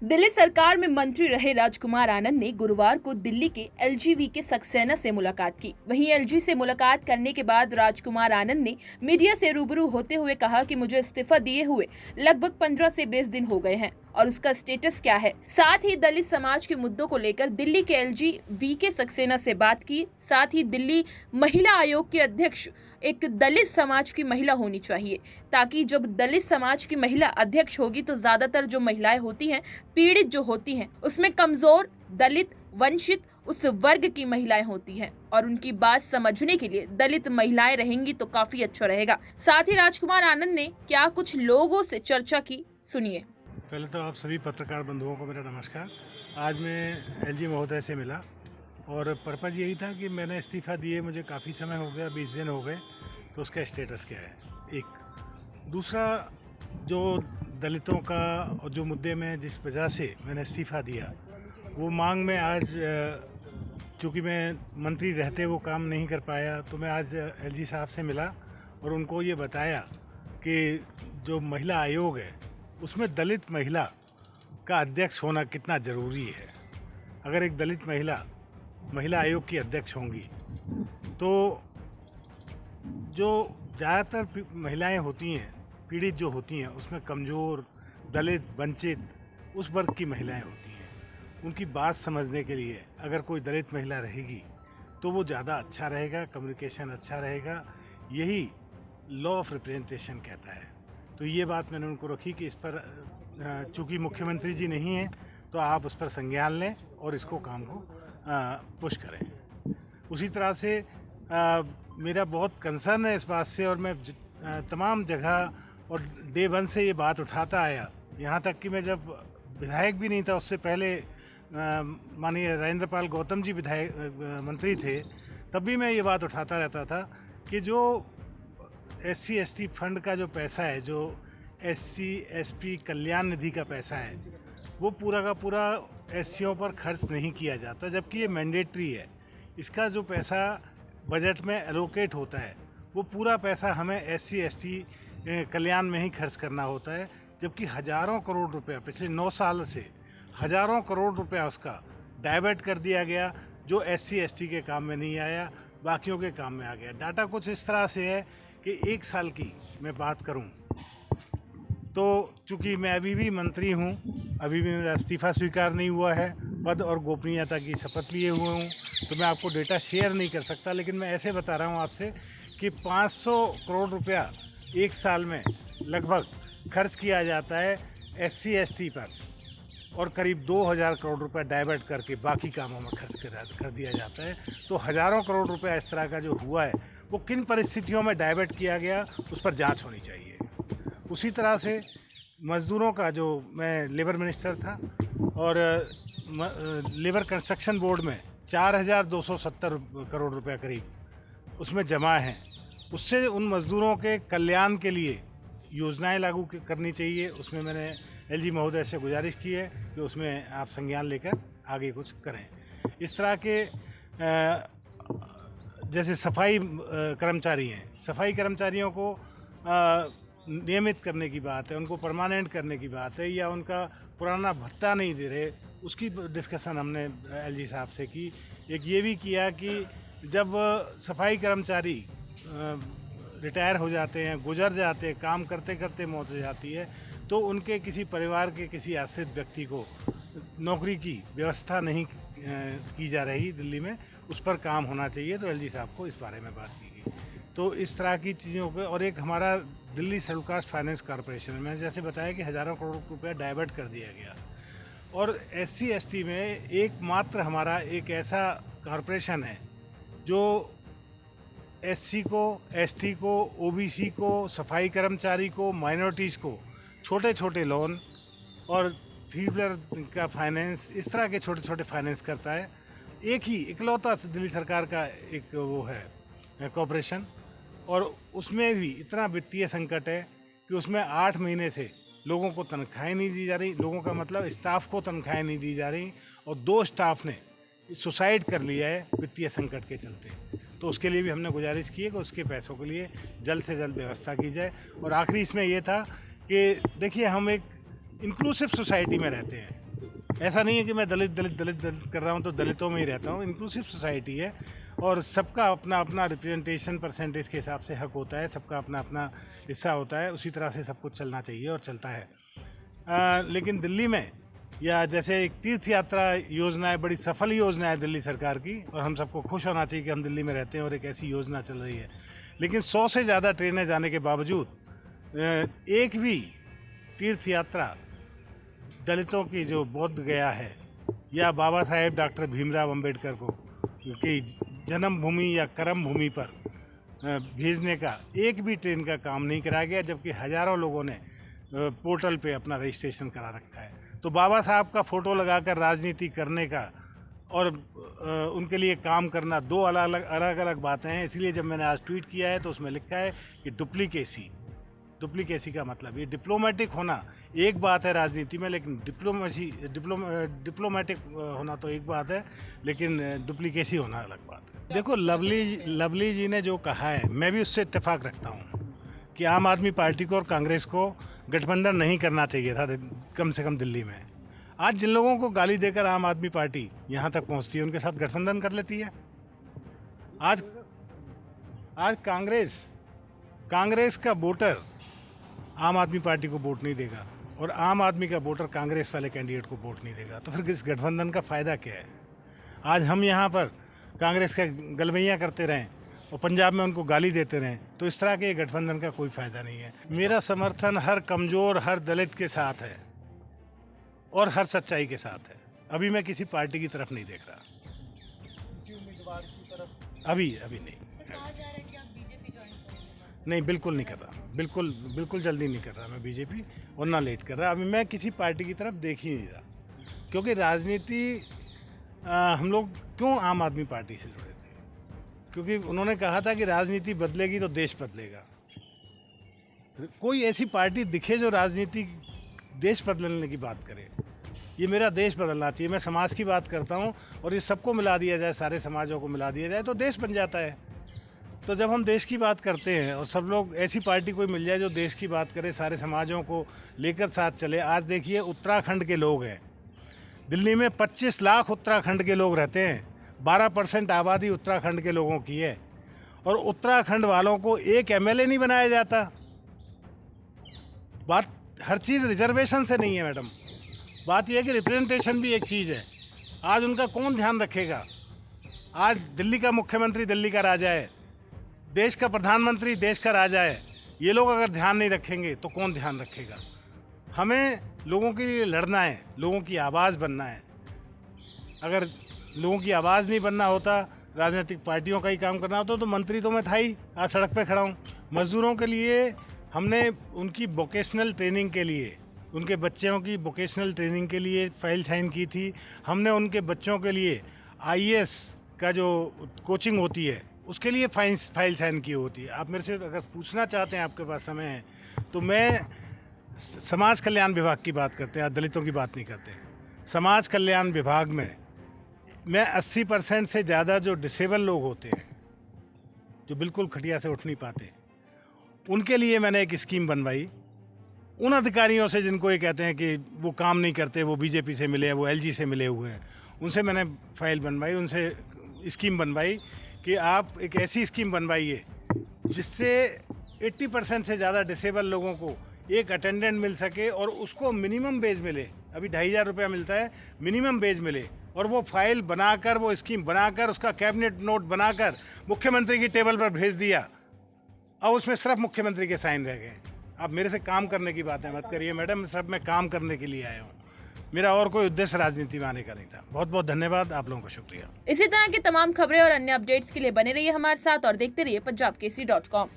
दिल्ली सरकार में मंत्री रहे राजकुमार आनंद ने गुरुवार को दिल्ली के एलजीवी के सक्सेना से मुलाकात की। वहीं एलजी से मुलाकात करने के बाद राजकुमार आनंद ने मीडिया से रूबरू होते हुए कहा कि मुझे इस्तीफा दिए हुए लगभग 15 से 20 दिन हो गए हैं और उसका स्टेटस क्या है। साथ ही दलित समाज के मुद्दों को लेकर दिल्ली के एलजी वी.के. सक्सेना से बात की। साथ ही दिल्ली महिला आयोग के अध्यक्ष एक दलित समाज की महिला होनी चाहिए, ताकि जब दलित समाज की महिला अध्यक्ष होगी तो ज्यादातर जो महिलाएं होती हैं, पीड़ित जो होती हैं, उसमें कमजोर, दलित, वंचित उस वर्ग की महिलाएं होती हैं और उनकी बात समझने के लिए दलित महिलाएं रहेंगी तो काफी अच्छा रहेगा। साथ ही राजकुमार आनंद ने क्या कुछ लोगों से चर्चा की, सुनिए। पहले तो आप सभी पत्रकार बंधुओं को मेरा नमस्कार। आज मैं एलजी महोदय से मिला और पर्पज़ यही था कि मैंने इस्तीफ़ा दिए मुझे काफ़ी समय हो गया, 20 दिन हो गए, तो उसका स्टेटस क्या है। एक दूसरा, जो दलितों का और जो मुद्दे में जिस वजह से मैंने इस्तीफ़ा दिया, वो मांग में आज चूँकि मैं मंत्री रहते वो काम नहीं कर पाया, तो मैं आज एलजी साहब से मिला और उनको ये बताया कि जो महिला आयोग है उसमें दलित महिला का अध्यक्ष होना कितना ज़रूरी है। अगर एक दलित महिला आयोग की अध्यक्ष होंगी तो जो ज़्यादातर महिलाएं होती हैं, पीड़ित जो होती हैं, उसमें कमज़ोर, दलित, वंचित उस वर्ग की महिलाएं होती हैं। उनकी बात समझने के लिए अगर कोई दलित महिला रहेगी तो वो ज़्यादा अच्छा रहेगा, कम्युनिकेशन अच्छा रहेगा। यही लॉ ऑफ रिप्रेजेंटेशन कहता है। तो ये बात मैंने उनको रखी कि इस पर चूँकि मुख्यमंत्री जी नहीं हैं तो आप उस पर संज्ञान लें और इसको काम को पुश करें। उसी तरह से मेरा बहुत कंसर्न है इस बात से और मैं तमाम जगह और डे वन से ये बात उठाता आया, यहाँ तक कि मैं जब विधायक भी नहीं था उससे पहले माननीय राजेंद्र पाल गौतम जी मंत्री थे, तब भी मैं ये बात उठाता रहता था कि जो SC ST फंड का जो पैसा है, जो SC SP कल्याण निधि का पैसा है, वो पूरा का पूरा SCओं पर खर्च नहीं किया जाता, जबकि ये मैंडेटरी है। इसका जो पैसा बजट में एलोकेट होता है वो पूरा पैसा हमें SC ST कल्याण में ही खर्च करना होता है, जबकि हज़ारों करोड़ रुपया पिछले 9 साल से हज़ारों करोड़ रुपया उसका डाइवर्ट कर दिया गया, जो SC ST के काम में नहीं आया, बाकियों के काम में आ गया। डाटा कुछ इस तरह से है कि 1 साल की मैं बात करूं तो चूँकि मैं अभी भी मंत्री हूं, अभी भी मेरा इस्तीफ़ा स्वीकार नहीं हुआ है, पद और गोपनीयता की शपथ लिए हुए हूं, तो मैं आपको डेटा शेयर नहीं कर सकता। लेकिन मैं ऐसे बता रहा हूं आपसे कि 500 करोड़ रुपया 1 साल में लगभग खर्च किया जाता है SC ST पर और करीब 2000 करोड़ रुपया डाइवर्ट करके बाकी कामों में खर्च कर दिया जाता है। तो हज़ारों करोड़ रुपया इस तरह का जो हुआ है वो किन परिस्थितियों में डाइवर्ट किया गया, उस पर जांच होनी चाहिए। उसी तरह से मज़दूरों का, जो मैं लेबर मिनिस्टर था और लेबर कंस्ट्रक्शन बोर्ड में 4270 करोड़ रुपया करीब उसमें जमा है, उससे उन मज़दूरों के कल्याण के लिए योजनाएं लागू करनी चाहिए। उसमें मैंने एलजी महोदय से गुजारिश की है कि उसमें आप संज्ञान लेकर आगे कुछ करें। इस तरह के जैसे सफाई कर्मचारी हैं, सफाई कर्मचारियों को नियमित करने की बात है, उनको परमानेंट करने की बात है, या उनका पुराना भत्ता नहीं दे रहे, उसकी डिस्कशन हमने एलजी साहब से की। एक ये भी किया कि जब सफाई कर्मचारी रिटायर हो जाते हैं, गुजर जाते हैं, काम करते करते मौत हो जाती है, तो उनके किसी परिवार के किसी आश्रित व्यक्ति को नौकरी की व्यवस्था नहीं की जा रही दिल्ली में, उस पर काम होना चाहिए। तो एलजी साहब को इस बारे में बात की गई। तो इस तरह की चीज़ों को, और एक हमारा Delhi schedule caste finance corporation में जैसे बताया कि हज़ारों करोड़ रुपया डाइवर्ट कर दिया गया, और SC ST में एकमात्र हमारा एक ऐसा कॉरपोरेशन है जो SC को, ST को, OBC को, सफाई कर्मचारी को, माइनॉरिटीज़ को छोटे छोटे लोन और फीडर का फाइनेंस, इस तरह के छोटे छोटे फाइनेंस करता है। एक ही इकलौता दिल्ली सरकार का एक वो है कॉरपोरेशन, और उसमें भी इतना वित्तीय संकट है कि उसमें 8 महीने से लोगों को तनख्वाहें नहीं दी जा रही, लोगों का मतलब स्टाफ को तनख्वाहें नहीं दी जा रही, और 2 स्टाफ ने सुसाइड कर लिया है वित्तीय संकट के चलते। तो उसके लिए भी हमने गुजारिश की है कि उसके पैसों के लिए जल्द से जल्द व्यवस्था की जाए। और आखिरी इसमें ये था कि देखिए, हम एक इंक्लूसिव सोसाइटी में रहते हैं, ऐसा नहीं है कि मैं दलित दलित दलित दलित कर रहा हूँ तो दलितों में ही रहता हूँ। इंक्लूसिव सोसाइटी है और सबका अपना अपना रिप्रेजेंटेशन परसेंटेज के हिसाब से हक होता है, सबका अपना अपना हिस्सा होता है, उसी तरह से सब कुछ चलना चाहिए और चलता है। लेकिन दिल्ली में या जैसे एक तीर्थ यात्रा योजना है, बड़ी सफल योजना है दिल्ली सरकार की और हम सबको खुश होना चाहिए कि हम दिल्ली में रहते हैं और एक ऐसी योजना चल रही है। लेकिन 100 से ज़्यादा ट्रेनें जाने के बावजूद एक भी तीर्थ यात्रा दलितों की जो बोध गया है या बाबा साहेब डॉक्टर भीमराव अंबेडकर को की जन्मभूमि या कर्म भूमि पर भेजने का एक भी ट्रेन का काम नहीं कराया गया, जबकि हज़ारों लोगों ने पोर्टल पे अपना रजिस्ट्रेशन करा रखा है। तो बाबा साहब का फ़ोटो लगाकर राजनीति करने का और उनके लिए काम करना दो अलग अलग बातें हैं। इसलिए जब मैंने आज ट्वीट किया है तो उसमें लिखा है कि डुप्लीकेसी का मतलब ये डिप्लोमेटिक होना एक बात है राजनीति में, लेकिन डिप्लोमेटिक होना तो एक बात है, लेकिन डुप्लीकेसी होना अलग बात है। देखो, लवली जी ने जो कहा है मैं भी उससे इत्तेफाक रखता हूँ कि आम आदमी पार्टी को और कांग्रेस को गठबंधन नहीं करना चाहिए था कम से कम दिल्ली में। आज जिन लोगों को गाली देकर आम आदमी पार्टी यहाँ तक पहुँचती है उनके साथ गठबंधन कर लेती है। आज कांग्रेस का वोटर आम आदमी पार्टी को वोट नहीं देगा और आम आदमी का वोटर कांग्रेस वाले कैंडिडेट को वोट नहीं देगा, तो फिर इस गठबंधन का फ़ायदा क्या है? आज हम यहाँ पर कांग्रेस का गलवैया करते रहें और पंजाब में उनको गाली देते रहें, तो इस तरह के गठबंधन का कोई फ़ायदा नहीं है। मेरा समर्थन हर कमज़ोर, हर दलित के साथ है और हर सच्चाई के साथ है। अभी मैं किसी पार्टी की तरफ नहीं देख रहा, किसी उम्मीदवार की तरफ अभी नहीं। नहीं, बिल्कुल नहीं कर रहा, बिल्कुल जल्दी नहीं कर रहा मैं बीजेपी, और ना लेट कर रहा। अभी मैं किसी पार्टी की तरफ देख ही नहीं रहा, क्योंकि राजनीति हम लोग क्यों आम आदमी पार्टी से जुड़े थे, क्योंकि उन्होंने कहा था कि राजनीति बदलेगी तो देश बदलेगा। कोई ऐसी पार्टी दिखे जो राजनीति देश बदलने की बात करे। ये मेरा देश बदलना चाहिए, मैं समाज की बात करता हूँ और ये सबको मिला दिया जाए, सारे समाजों को मिला दिया जाए तो देश बन जाता है। तो जब हम देश की बात करते हैं और सब लोग, ऐसी पार्टी कोई मिल जाए जो देश की बात करे, सारे समाजों को लेकर साथ चले। आज देखिए, उत्तराखंड के लोग हैं, दिल्ली में 25 लाख उत्तराखंड के लोग रहते हैं, 12% आबादी उत्तराखंड के लोगों की है, और उत्तराखंड वालों को एक एमएलए नहीं बनाया जाता। बात हर चीज़ रिजर्वेशन से नहीं है मैडम, बात यह है कि रिप्रेजेंटेशन भी एक चीज़ है। आज उनका कौन ध्यान रखेगा? आज दिल्ली का मुख्यमंत्री दिल्ली का राजा है, देश का प्रधानमंत्री देश का राजा है। ये लोग अगर ध्यान नहीं रखेंगे तो कौन ध्यान रखेगा? हमें लोगों के लिए लड़ना है, लोगों की आवाज़ बनना है। अगर लोगों की आवाज़ नहीं बनना होता, राजनीतिक पार्टियों का ही काम करना होता, तो मंत्री तो मैं था ही, आज सड़क पे खड़ा हूँ। मज़दूरों के लिए हमने उनकी वोकेशनल ट्रेनिंग के लिए, उनके बच्चों की वोकेशनल ट्रेनिंग के लिए फाइल साइन की थी। हमने उनके बच्चों के लिए आईएएस का जो कोचिंग होती है उसके लिए फाइल साइन की होती है। आप मेरे से अगर पूछना चाहते हैं, आपके पास समय है, तो मैं समाज कल्याण विभाग की बात करते हैं, दलितों की बात नहीं करते। समाज कल्याण विभाग में मैं 80% से ज़्यादा जो डिसेबल लोग होते हैं, जो बिल्कुल खटिया से उठ नहीं पाते, उनके लिए मैंने एक स्कीम बनवाई। उन अधिकारियों से जिनको ये कहते हैं कि वो काम नहीं करते, वो बीजेपी से मिले हैं, वो एलजी से मिले हुए हैं, उनसे मैंने फाइल बनवाई, उनसे स्कीम बनवाई कि आप एक ऐसी स्कीम बनवाइए जिससे 80% से ज़्यादा डिसेबल लोगों को एक अटेंडेंट मिल सके और उसको मिनिमम वेज मिले। अभी 2500 रुपया मिलता है, मिनिमम वेज मिले, और वो फाइल बनाकर, वो स्कीम बनाकर, उसका कैबिनेट नोट बनाकर मुख्यमंत्री की टेबल पर भेज दिया, और उसमें सिर्फ मुख्यमंत्री के साइन रह गए। आप मेरे से काम करने की बातें मत करिए मैडम, सिर्फ मैं काम करने के लिए आया हूँ, मेरा और कोई उद्देश्य राजनीति में आने का नहीं था। बहुत बहुत धन्यवाद, आप लोगों का शुक्रिया। इसी तरह की तमाम खबरें और अन्य अपडेट्स के लिए बने रहिए हमारे साथ और देखते रहिए punjabkesi.com।